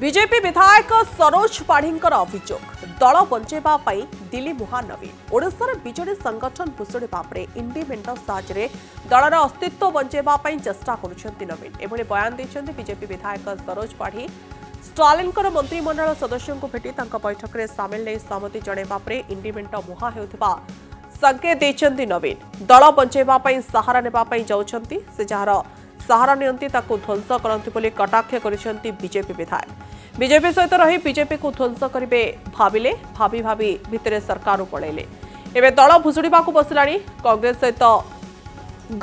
BJP विधायक सरोज पाढ़ींकर अभियोग दल बंचेबा पई दिल्ली मुहा नवीन ओडिशार बीजेडी संगठन भुशुड़िबा परे इंडी मेंट साहाय्य दलर अस्तित्व बंचेबा पई चेष्टा करुछंती नवीन एभली बयान दैछंती बीजेपी विधायक सरोज पाढ़ी स्टालिनकर मंत्रिमंडल सदस्यों को भेटी तांका बैठक में सामिल नहीं सहमति जणाइबा परे इंडी मेंट मुहा हेउथिबा संकेत दैछंती नवीन दल बंचेबा पई सहारा नेबा पई जाउछंती से जहार सहारा नियंती ताकू ध्वंस करंती बोली कटाक्ष करिसेंती बीजेपी विधायक बीजेपी सहित रही बीजेपी को ध्वंस करिवे भाविले भाभी भाभी भितरे सरकार पळैले एबे दल भुसुड़िबाकू बसिलाणी कांग्रेस सहित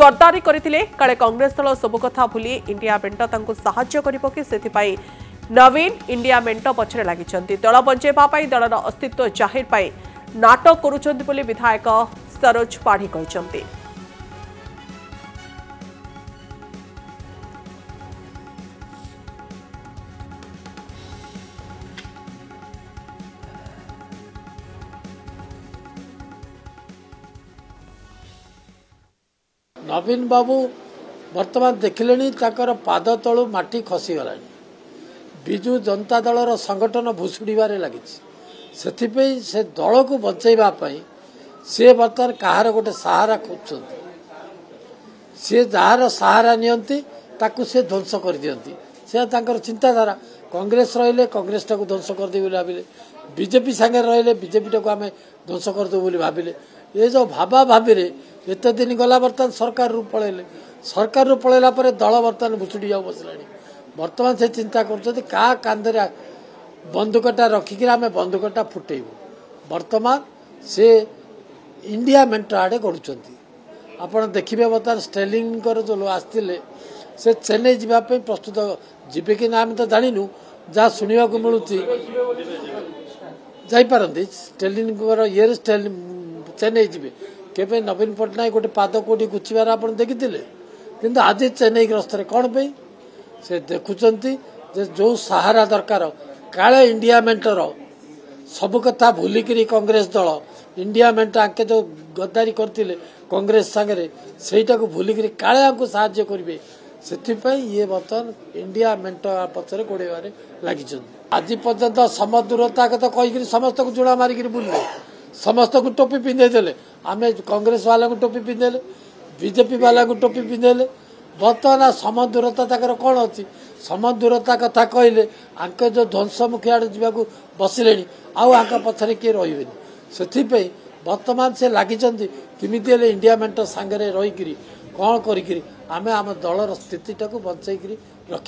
गद्दारी करथिले काले कांग्रेस दल सब कथा भूली इंडिया मेंट तांकू सहाय्य करिबो कि सेथिपाई नवीन इंडिया मेंट पछरे लागिछंती दल बंचेबा पाई दलर अस्तित्व जाहिर पाई नाटक करुछंती बोली विधायक सरोज पाढ़ी कहिसंती। नवीन बाबू वर्तमान देखिले पाद तलु माटी खसीगला विजु जनता दलर संगठन भुशुड़बार लगी से दल को बचैवाई सी बर्तमान कहार गोटे सहारा खोज सी जार सहारा नियंती ताकू से ध्वंस कर दियंती से चिंताधारा कांग्रेस रहिले कांग्रेस टाक ध्वंस करदे भाविले बीजेपी सांगे रहिले बीजेपी टाक आम ध्वंस करदेव भाविले ये जो भाबा भाभी एत दिन गला बर्तमान सरकार रू पलैला दल बर्तमान भुसुड़ी जाऊ बसला बर्तमान से चिंता कर कांधरे बंदूकटा रखिक आम बंदूकटा फुटेबू बर्तमान से इंडिया मेंट आड़े गढ़ुंट आपड़ देखिए बर्तमान स्टेलिन जो आसते से चेन्नई जावाई प्रस्तुत जीवे कि आम तो जानू जहाँ शुणा मिलूँ जापारती स्टेलिन ये चेन्नई जी केवे नवीन पट्टनायक गोटे पाद कौटी गुच्छिबार आप देखी किंतु आज चेन्नई ग्रस्तर कौन पे से देखुंट जो सहारा दरकार काले इंडिया मेंटर सब कथा भूलिक कांग्रेस दल इंडिया मेंट आके जो गद्दारी करते कांग्रेस सागरे सेटा को भूलिक काले आपको साहाय्य करेंगे से ये बर्तमान इंडिया मेंट पचर गोड़े लगी आज पर्यंत सम दूरता कथा कहीकि समस्त को जुड़ा मारिक बुले समस्त को टोपी पिंधेदेले आम कांग्रेस वाला को टोपी पिंधेले बीजेपी वाला को टोपी पिंधेले बर्तमान सम दूरता तक कौन अच्छी सम दूरता कथा कहले आंके जो ध्वंसमुखी आड़े जावाक बसिले आंक पछरे किए रही से बर्तमान से लगी किमी इंडिया मेंट सांगे रहीकि कौन करी आम आम दलर स्थिति टाक बचाई रख।